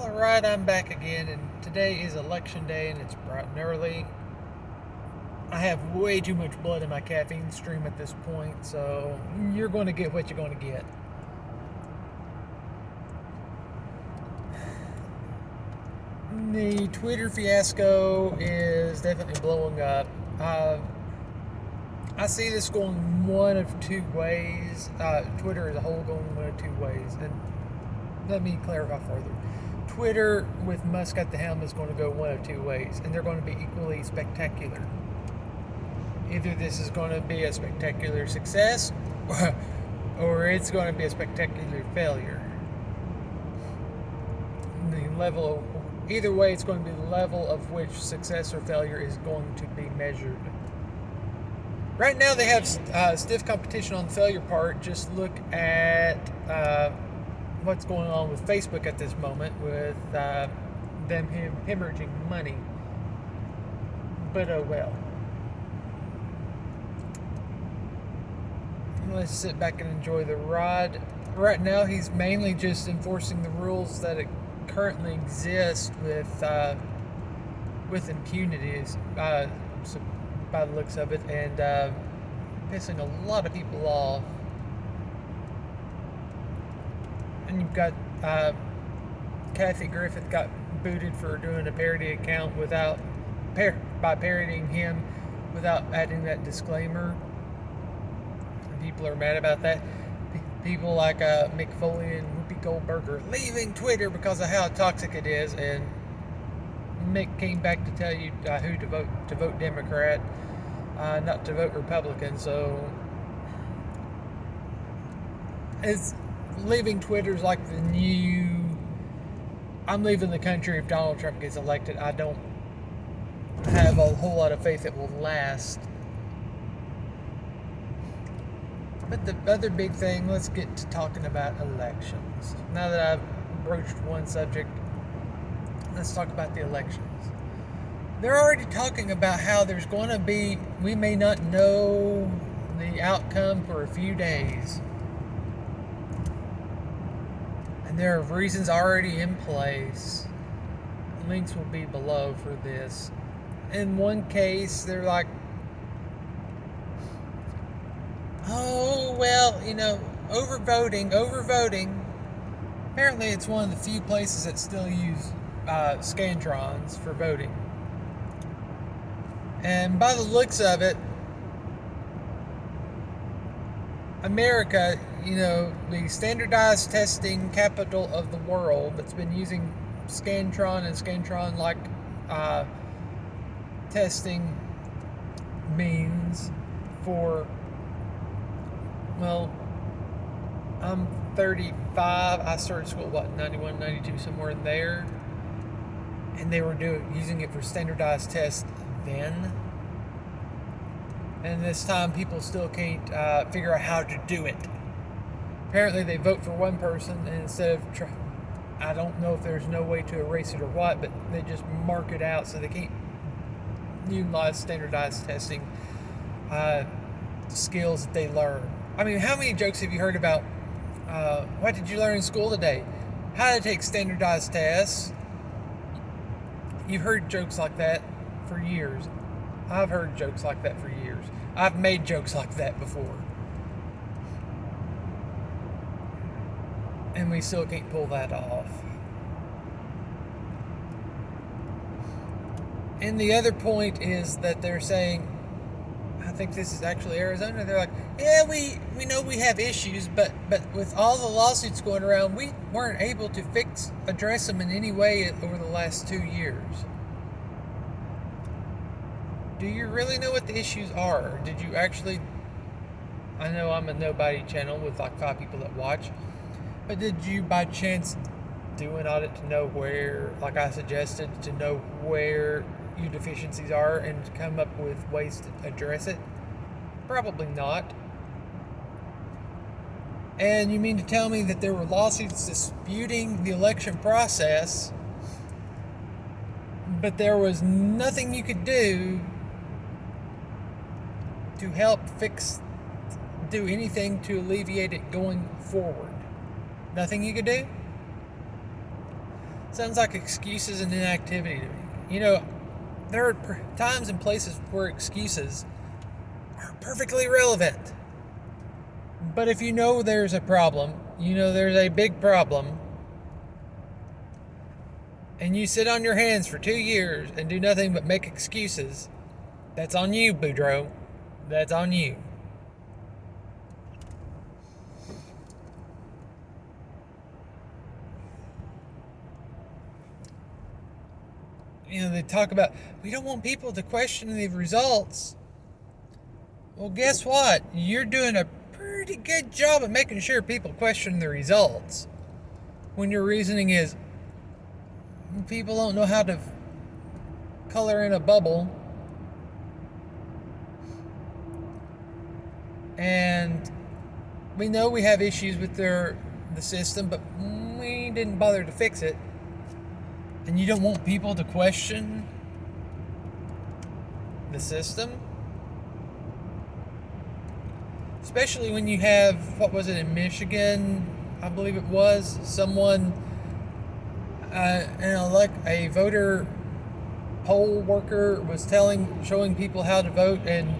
Alright, I'm back again, and today is election day, and it's bright and early. I have way too much blood in my caffeine stream at this point, so you're going to get what you're going to get. The Twitter fiasco is definitely blowing up. I see this going one of two ways. Twitter as a whole going one of two ways. And let me clarify further. Twitter with Musk at the helm is going to go one of two ways, and they're going to be equally spectacular. Either this is going to be a spectacular success, or it's going to be a spectacular failure. Either way, it's going to be the level of which success or failure is going to be measured. Right now, they have stiff competition on the failure part. Just look at what's going on with Facebook at this moment with them hemorrhaging money. But oh well. Let's sit back and enjoy the ride. Right now, he's mainly just enforcing the rules that currently exist with impunity, so by the looks of it, and pissing a lot of people off. And you've got Kathy Griffith got booted for doing a parody account by parodying him without adding that disclaimer. And people are mad about that. People like Mick Foley and Whoopi Goldberg are leaving Twitter because of how toxic it is, and Mick came back to tell you who to vote Democrat, not to vote Republican. So it's leaving Twitter's like the new I'm leaving the country if Donald Trump gets elected. I don't have a whole lot of faith it will last. But the other big thing, let's get to talking about elections. Now that I've broached one subject, let's talk about the elections. They're already talking about how there's going to be, we may not know the outcome for a few days. And there are reasons already in place. Links will be below for this. In one case, they're like, oh, well, overvoting. Apparently, it's one of the few places that still use Scantrons for voting. And by the looks of it, America, the standardized testing capital of the world that's been using Scantron and Scantron-like testing means for, well, I'm 35. I started school, 91, 92, somewhere in there. And they were using it for standardized tests then. And this time people still can't figure out how to do it. Apparently they vote for one person, and instead of I don't know if there's no way to erase it or what, but they just mark it out so they can't utilize standardized testing skills that they learn. I mean, how many jokes have you heard about what did you learn in school today? How to take standardized tests. You've heard jokes like that for years. I've heard jokes like that for years. I've made jokes like that before. And we still can't pull that off. And the other point is that they're saying, I think this is actually Arizona, they're like, yeah, we know we have issues, but with all the lawsuits going around, we weren't able to address them in any way over the last 2 years. Do you really know what the issues are? Did you actually, I know I'm a nobody channel with like 5 people that watch, but did you by chance do an audit to know where, like I suggested, to know where your deficiencies are and to come up with ways to address it? Probably not. And you mean to tell me that there were lawsuits disputing the election process, but there was nothing you could do to help do anything to alleviate it going forward? Nothing you could do? Sounds like excuses and inactivity to me. You know, there are times and places where excuses are perfectly relevant. But if you know there's a problem, you know there's a big problem, and you sit on your hands for 2 years and do nothing but make excuses, that's on you, Boudreaux. That's on you. You know, they talk about, we don't want people to question the results. Well, guess what? You're doing a pretty good job of making sure people question the results. When your reasoning is, people don't know how to color in a bubble, and we know we have issues with the system, but we didn't bother to fix it. And you don't want people to question the system? Especially when you have, what was it, in Michigan, I believe it was, someone, a voter poll worker was showing people how to vote, and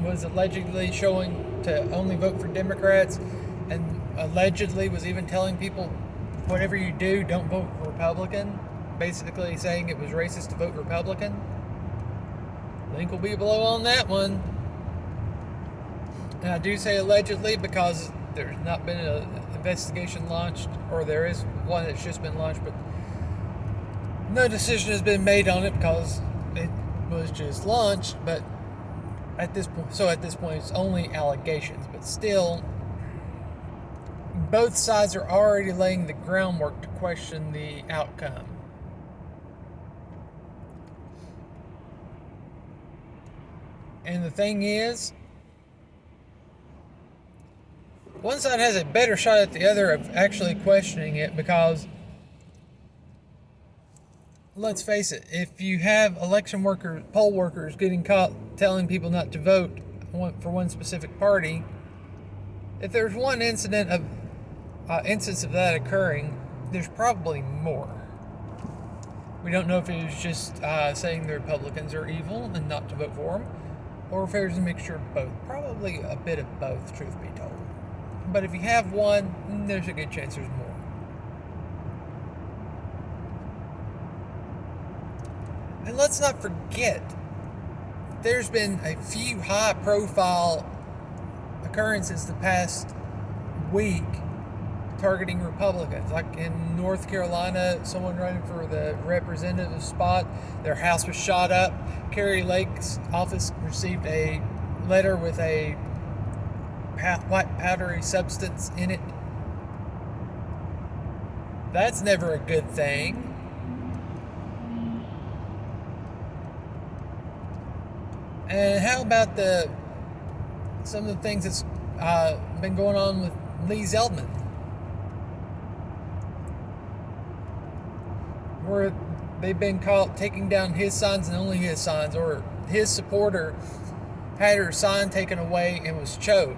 was allegedly showing to only vote for Democrats, and allegedly was even telling people, whatever you do, don't vote Republican, basically saying it was racist to vote Republican. Link will be below on that one. And I do say allegedly because there's not been an investigation launched, or there is one that's just been launched, but no decision has been made on it because it was just launched. But at this point, it's only allegations. But still, both sides are already laying the groundwork to question the outcome. And the thing is, one side has a better shot at the other of actually questioning it, because let's face it, if you have poll workers getting caught telling people not to vote for one specific party, if there's one instance of that occurring, there's probably more. We don't know if it was just saying the Republicans are evil and not to vote for them, or if there's a mixture of both. Probably a bit of both, truth be told. But if you have one, there's a good chance there's more. And let's not forget, there's been a few high-profile occurrences the past week targeting Republicans. Like in North Carolina, someone running for the representative spot, their house was shot up. Kari Lake's office received a letter with a white powdery substance in it. That's never a good thing. And how about some of the things that's been going on with Lee Zeldman, where they've been caught taking down his signs and only his signs, or his supporter had her sign taken away and was choked.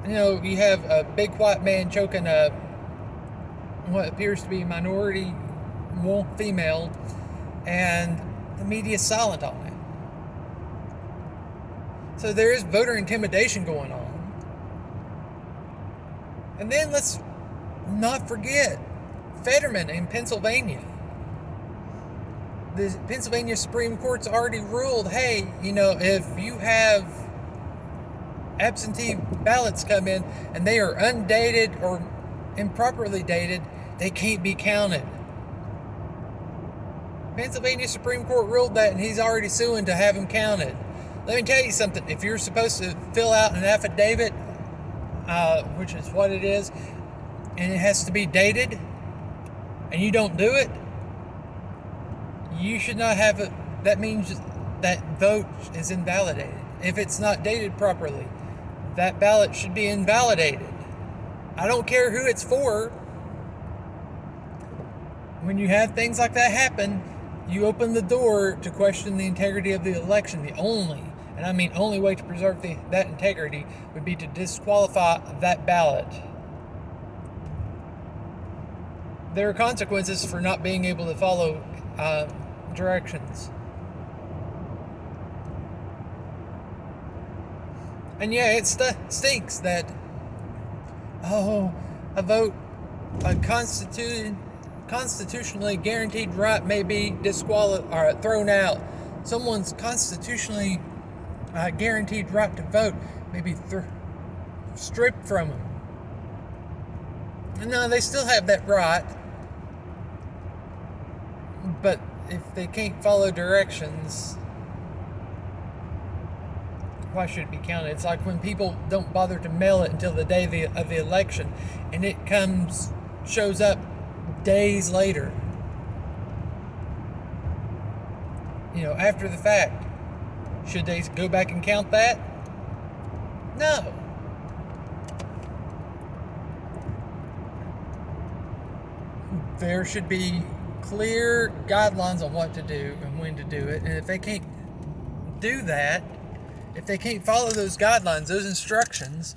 You know, you have a big white man choking what appears to be a minority female, and the media is silent on it. So there is voter intimidation going on. And then let's not forget Fetterman in Pennsylvania. The Pennsylvania Supreme Court's already ruled, hey, you know, if you have absentee ballots come in and they are undated or improperly dated, they can't be counted. Pennsylvania Supreme Court ruled that, and he's already suing to have them counted. Let me tell you something. If you're supposed to fill out an affidavit, which is what it is, and it has to be dated, and you don't do it, you should not have it. That means that vote is invalidated. If it's not dated properly, that ballot should be invalidated. I don't care who it's for. When you have things like that happen, you open the door to question the integrity of the election. The only way to preserve that integrity would be to disqualify that ballot. there are consequences for not being able to follow directions. And yeah, it stinks that, oh, a vote, a constitutionally guaranteed right may be disqualified or thrown out. Someone's constitutionally guaranteed right to vote may be stripped from them. No, they still have that right, but if they can't follow directions, why should it be counted? It's like when people don't bother to mail it until the day of the election, and it shows up days later. After the fact. Should they go back and count that? No. There should be clear guidelines on what to do and when to do it. And if they can't do that, if they can't follow those guidelines, those instructions,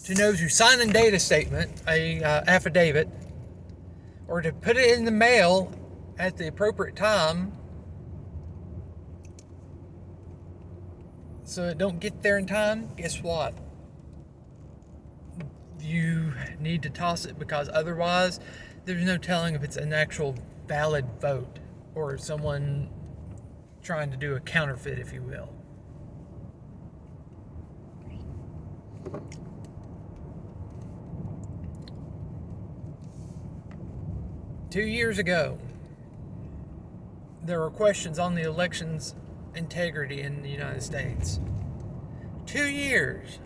to sign and date a statement, a affidavit, or to put it in the mail at the appropriate time, so it don't get there in time, guess what? You need to toss it, because otherwise there's no telling if it's an actual valid vote or someone trying to do a counterfeit, if you will. Two years ago, there were questions on the election's integrity in the United States. 2 years.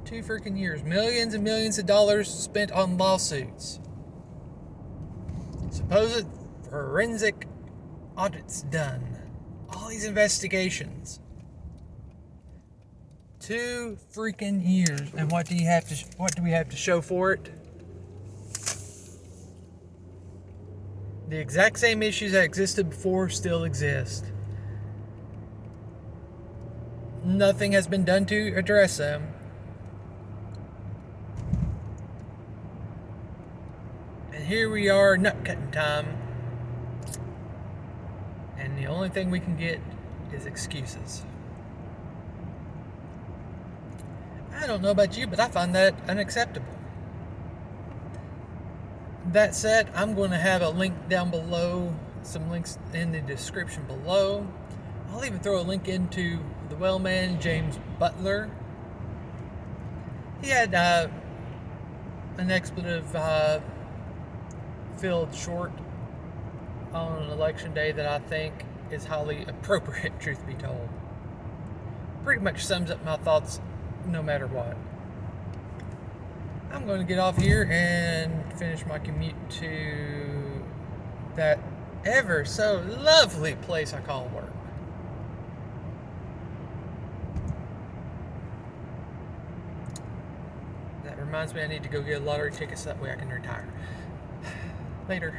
2 freaking years. Millions and millions of dollars spent on lawsuits. Supposed forensic audits done. All these investigations. 2 freaking years. And what do we have to show for it? The exact same issues that existed before still exist. Nothing has been done to address them. And here we are, nut cutting time. And the only thing we can get is excuses. I don't know about you, but I find that unacceptable. That said, I'm going to have a link down below, some links in the description below. I'll even throw a link into the Wellman, James Butler. He had an expletive-filled short on an election day that I think is highly appropriate, truth be told. Pretty much sums up my thoughts no matter what. I'm going to get off here and finish my commute to that ever so lovely place I call work. That reminds me, I need to go get a lottery ticket so that way I can retire. Later.